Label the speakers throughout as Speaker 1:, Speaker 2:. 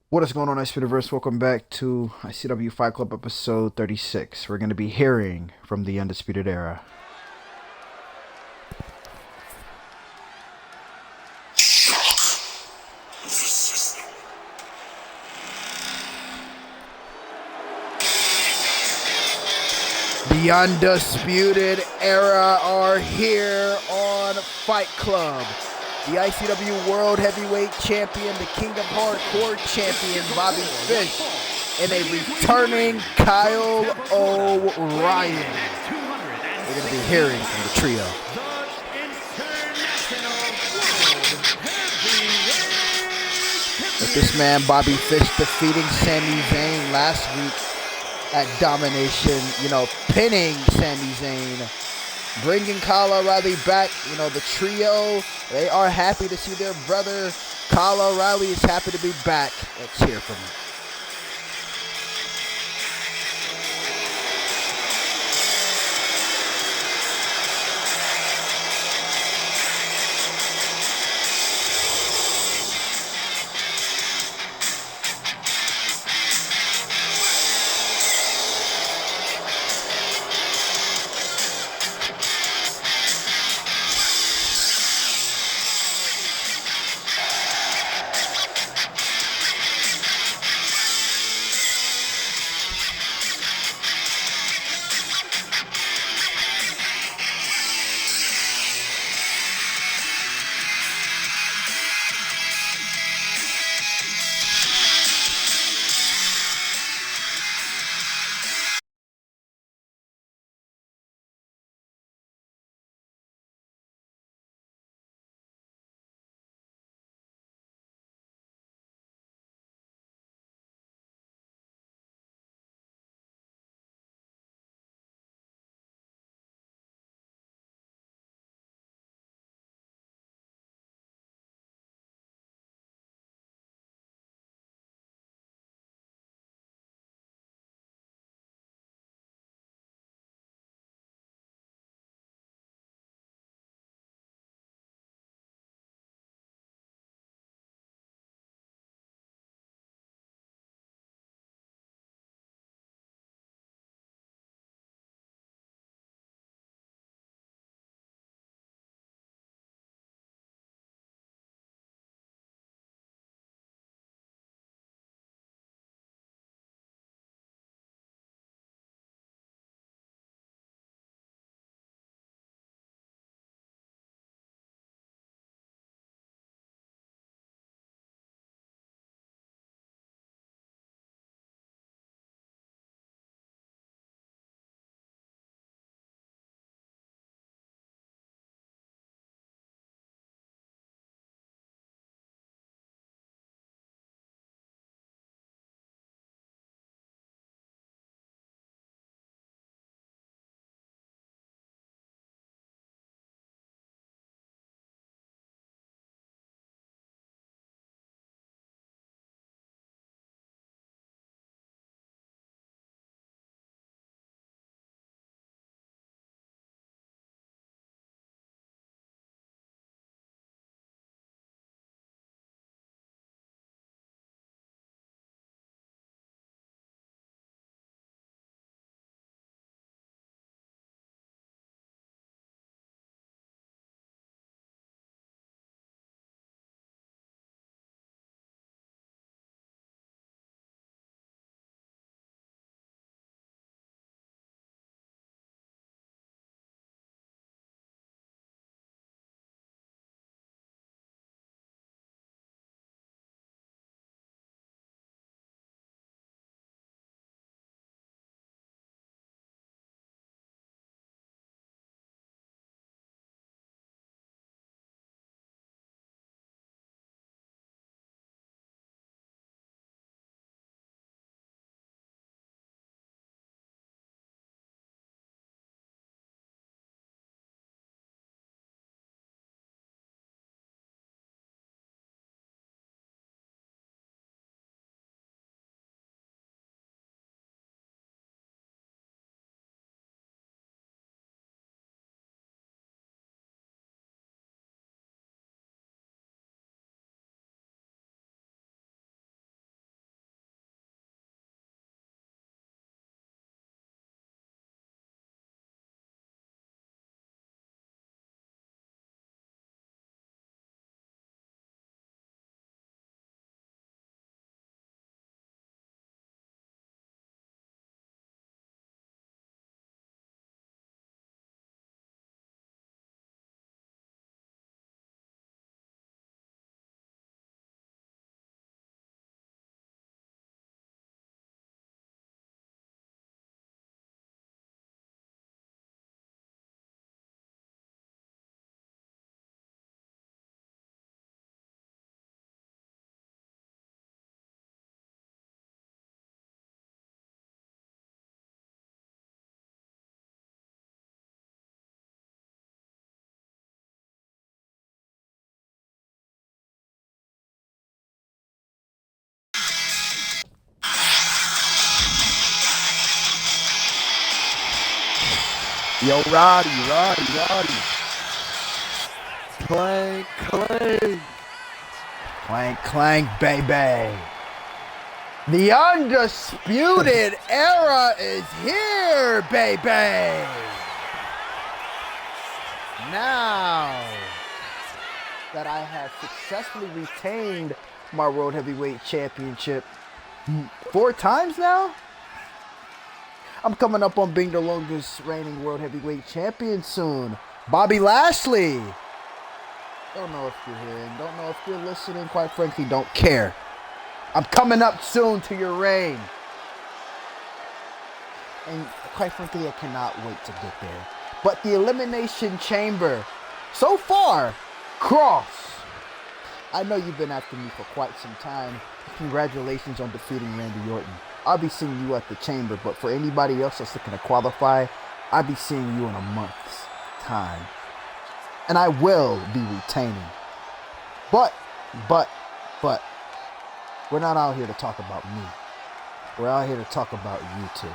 Speaker 1: What is going on, Undisputed? Welcome back to ICW Fight Club episode 36. We're going to be hearing from the Undisputed Era. The Undisputed Era are here on Fight Club. The ICW World Heavyweight Champion, the King of Hardcore Champion, Bobby Fish, and a returning Kyle O'Ryan. We're going to be hearing from the trio. With this man, Bobby Fish, defeating Sami Zayn last week at Domination, pinning Sami Zayn. Bringing Kyle O'Reilly back, the trio, they are happy to see their brother. Kyle O'Reilly is happy to be back. Let's hear from him.
Speaker 2: Yo, Roddy. Clank.
Speaker 1: Clank, clank, baby. The Undisputed Era is here, baby. Now that I have successfully retained my World Heavyweight Championship 4 times now, I'm coming up on being the longest reigning World Heavyweight Champion soon. Bobby Lashley. Don't know if you're hearing, don't know if you're listening, quite frankly, don't care. I'm coming up soon to your reign. And quite frankly, I cannot wait to get there. But the Elimination Chamber, so far, Cross. I know you've been after me for quite some time. Congratulations on defeating Randy Orton. I'll be seeing you at the Chamber, but for anybody else that's looking to qualify, I'll be seeing you in a month's time. And I will be retaining. But, we're not out here to talk about me. We're out here to talk about you two.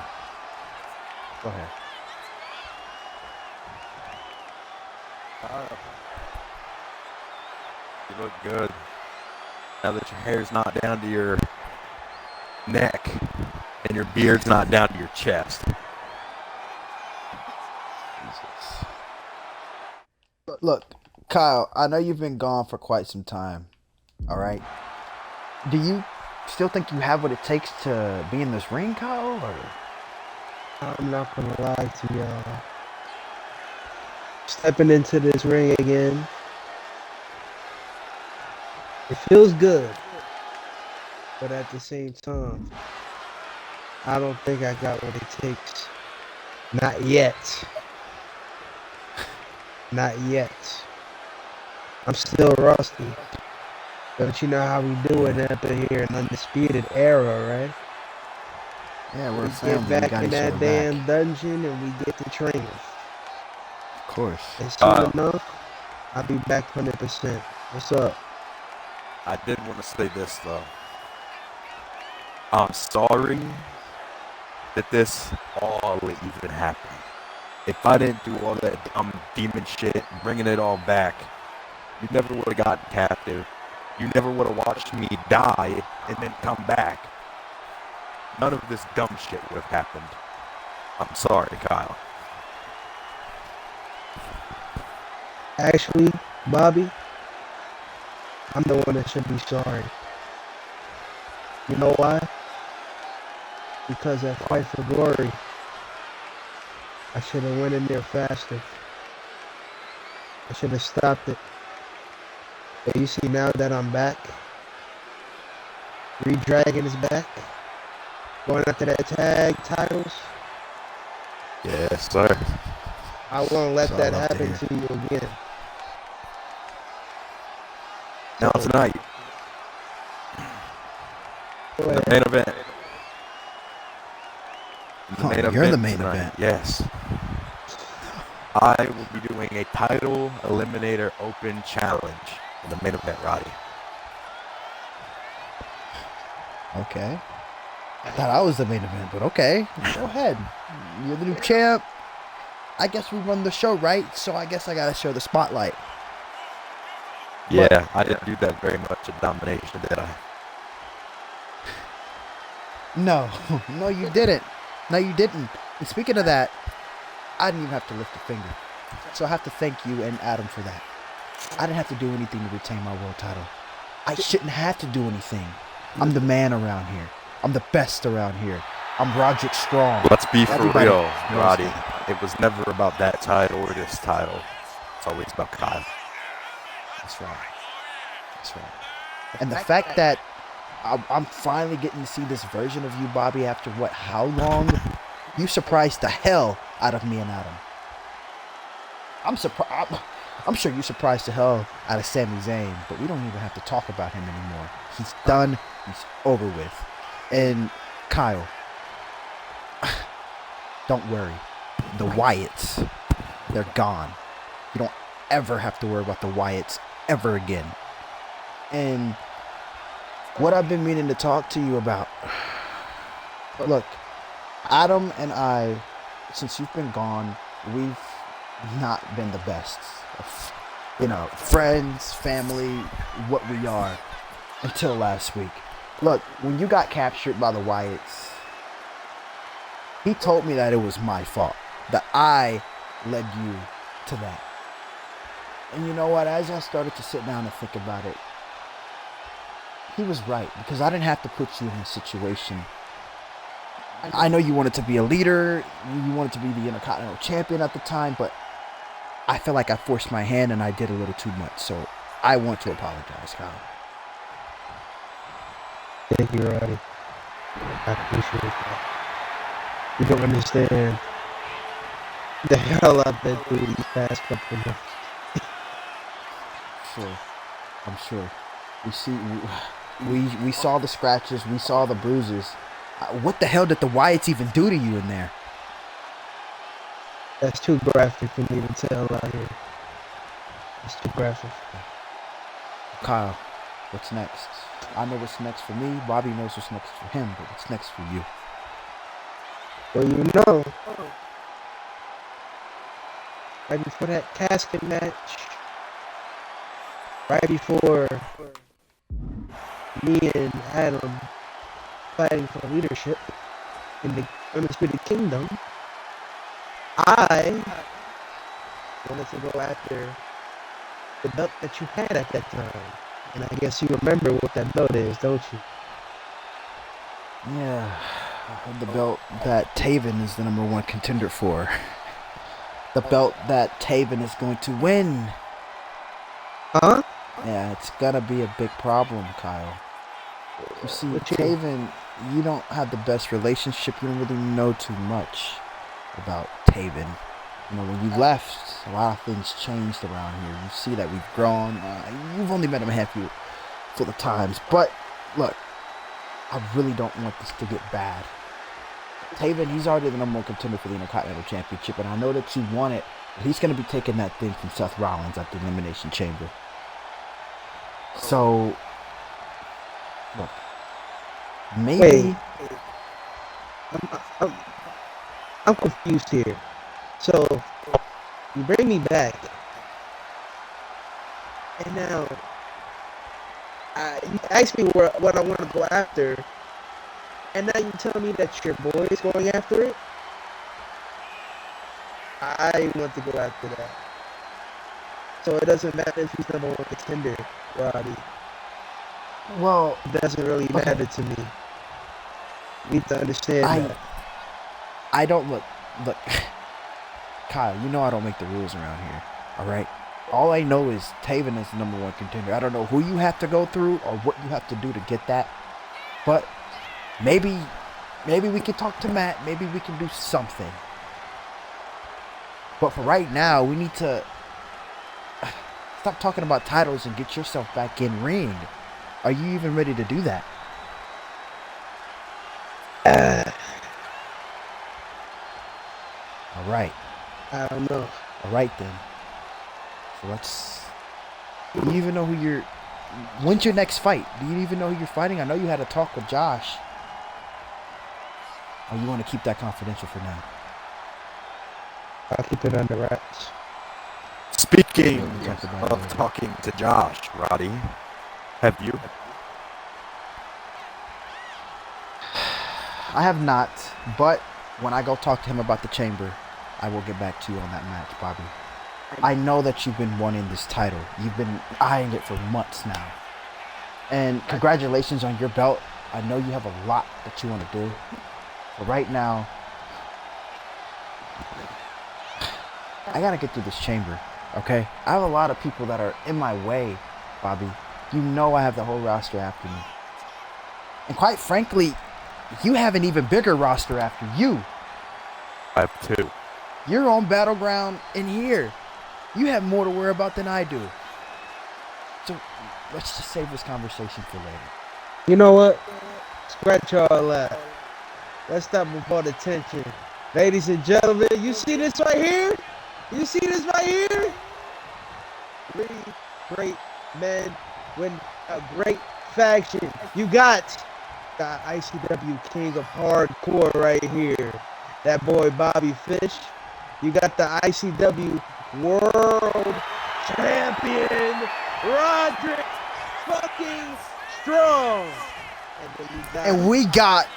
Speaker 1: Go ahead.
Speaker 2: You look good. Now that your hair's not down to your neck and your beard's not down to your chest.
Speaker 1: Jesus. Look, Kyle, I know you've been gone for quite some time. All right. Do you still think you have what it takes to be in this ring, Kyle? Or?
Speaker 3: I'm not gonna lie to y'all. Stepping into this ring again, it feels good, but at the same time, I don't think I got what it takes. Not yet. Not yet. I'm still rusty. But you know how we do it up in here in Undisputed Era, right?
Speaker 1: Yeah, we're
Speaker 3: We
Speaker 1: family.
Speaker 3: get back
Speaker 1: We
Speaker 3: in that damn dungeon and we get to training.
Speaker 1: Of course.
Speaker 3: And soon enough, I'll be back 100%. What's up?
Speaker 2: I did want to say this though. I'm sorry that this all even happened. If I didn't do all that dumb demon shit, bringing it all back, you never would have gotten captive. You never would have watched me die and then come back. None of this dumb shit would have happened. I'm sorry, Kyle.
Speaker 3: Actually, Bobby, I'm the one that should be sorry. You know why? Because that fight for glory, I should have went in there faster. I should have stopped it. But you see, now that I'm back, Redragon is back, going after that tag titles.
Speaker 2: Yes, sir.
Speaker 3: I won't let that happen to you again.
Speaker 2: Now tonight, the main event.
Speaker 1: You're the main event.
Speaker 2: Yes. I will be doing a title eliminator open challenge in the main event, Roddy.
Speaker 1: Okay. I thought I was the main event, but okay. Go ahead. You're the new champ. I guess we run the show, right? So I guess I gotta share the spotlight.
Speaker 2: Yeah, I didn't do that very much in domination, did I?
Speaker 1: No, no, you didn't. No, you didn't. And speaking of that, I didn't even have to lift a finger. So I have to thank you and Adam for that. I didn't have to do anything to retain my world title. I shouldn't have to do anything. I'm the man around here. I'm the best around here. I'm Roderick Strong.
Speaker 2: Let's be for
Speaker 1: Everybody
Speaker 2: real,
Speaker 1: knows
Speaker 2: Roddy.
Speaker 1: that.
Speaker 2: It was never about that title or this title. It's always about Kyle.
Speaker 1: That's right. That's right. And the fact that I'm finally getting to see this version of you, Bobby, after what, how long? You surprised the hell out of me and Adam. I'm surprised. I'm sure you surprised the hell out of Sami Zayn, but we don't even have to talk about him anymore. He's done. He's over with. And Kyle, don't worry. The Wyatts, they're gone. You don't ever have to worry about the Wyatts ever again. And what I've been meaning to talk to you about. Look, Adam and I, since you've been gone, we've not been the best. You know, friends, family, what we are until last week. Look, when you got captured by the Wyatts, he told me that it was my fault, that I led you to that. And you know what? As I started to sit down and think about it, he was right, because I didn't have to put you in this situation. I know you wanted to be a leader, you wanted to be the Intercontinental Champion at the time, but I feel like I forced my hand and I did a little too much, so I want to apologize, Kyle.
Speaker 3: Thank you, Roddy. I appreciate that. You don't understand the hell I've been through these past couple of months.
Speaker 1: Sure, I'm sure. We saw the scratches, we saw the bruises. What the hell did the Wyatts even do to you in there?
Speaker 3: That's too graphic for me to tell out here. It's too graphic.
Speaker 1: Kyle, what's next? I know what's next for me. Bobby knows what's next for him, but what's next for you?
Speaker 3: Well, you know, right before that casket match, right before me and Adam fighting for leadership in the Undisputed Kingdom, I wanted to go after the belt that you had at that time. And I guess you remember what that belt is, don't you?
Speaker 1: Yeah, the belt that Taven is the #1 contender for. The belt that Taven is going to win.
Speaker 3: Huh?
Speaker 1: Yeah, it's gonna be a big problem, Kyle. You see, Taven, you don't have the best relationship. You don't really know too much about Taven. You know, when you left, a lot of things changed around here. You see that we've grown. You've only met him a handful of times. But, look, I really don't want this to get bad. Taven, he's already the #1 contender for the Intercontinental Championship, and I know that you want it, but he's going to be taking that thing from Seth Rollins at the Elimination Chamber. So, look, maybe...
Speaker 3: Wait, I'm confused here. So, you bring me back, and now you asked me what I want to go after, and now you tell me that your boy is going after it? I want to go after that. So it doesn't matter if he's #1 contender, Roddy.
Speaker 1: Well,
Speaker 3: it doesn't really matter to me. You need to understand that.
Speaker 1: I don't look, Kyle, you know I don't make the rules around here, all right? All I know is Taven is the #1 contender. I don't know who you have to go through or what you have to do to get that, but maybe we can talk to Matt. Maybe we can do something. But for right now, we need to stop talking about titles and get yourself back in ring. Are you even ready to do that? All right.
Speaker 3: I don't know.
Speaker 1: All right then. So do you even know who you're... When's your next fight? Do you even know who you're fighting? I know you had a talk with Josh. Or you want to keep that confidential for now?
Speaker 3: I'll keep it under wraps.
Speaker 2: Speaking of talking to Josh, Roddy, have you?
Speaker 1: I have not, but when I go talk to him about the chamber, I will get back to you on that match, Bobby. I know that you've been wanting this title. You've been eyeing it for months now. And congratulations on your belt. I know you have a lot that you want to do. But right now, I got to get through this chamber, okay? I have a lot of people that are in my way, Bobby. You know I have the whole roster after me. And quite frankly, you have an even bigger roster after you.
Speaker 2: I have 2.
Speaker 1: You're on Battleground in here. You have more to worry about than I do. So let's just save this conversation for later.
Speaker 3: You know what? Scratch all that. Let's stop with all the tension. Ladies and gentlemen, you see this right here? You see this right here? 3 great men with a great faction. You got the ICW King of Hardcore right here. That boy Bobby Fish. You got the ICW World Champion, Roderick fucking Strong.
Speaker 1: And we got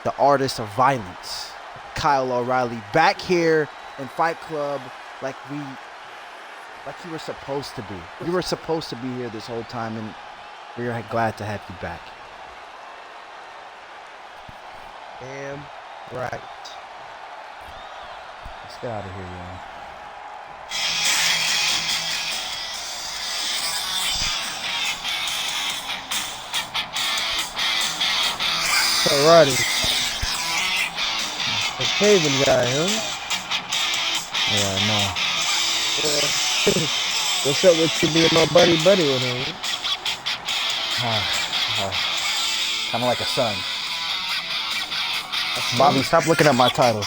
Speaker 1: the artist of violence, Kyle O'Reilly, back here in Fight Club like you were supposed to be. You were supposed to be here this whole time, and we're glad to have you back.
Speaker 3: Damn right.
Speaker 1: Let's get out of here, man.
Speaker 3: Alrighty. The Taven guy, huh?
Speaker 1: Yeah, I know.
Speaker 3: What's up with you being my buddy with him?
Speaker 1: Kind of like a son. Bobby, stop looking at my title.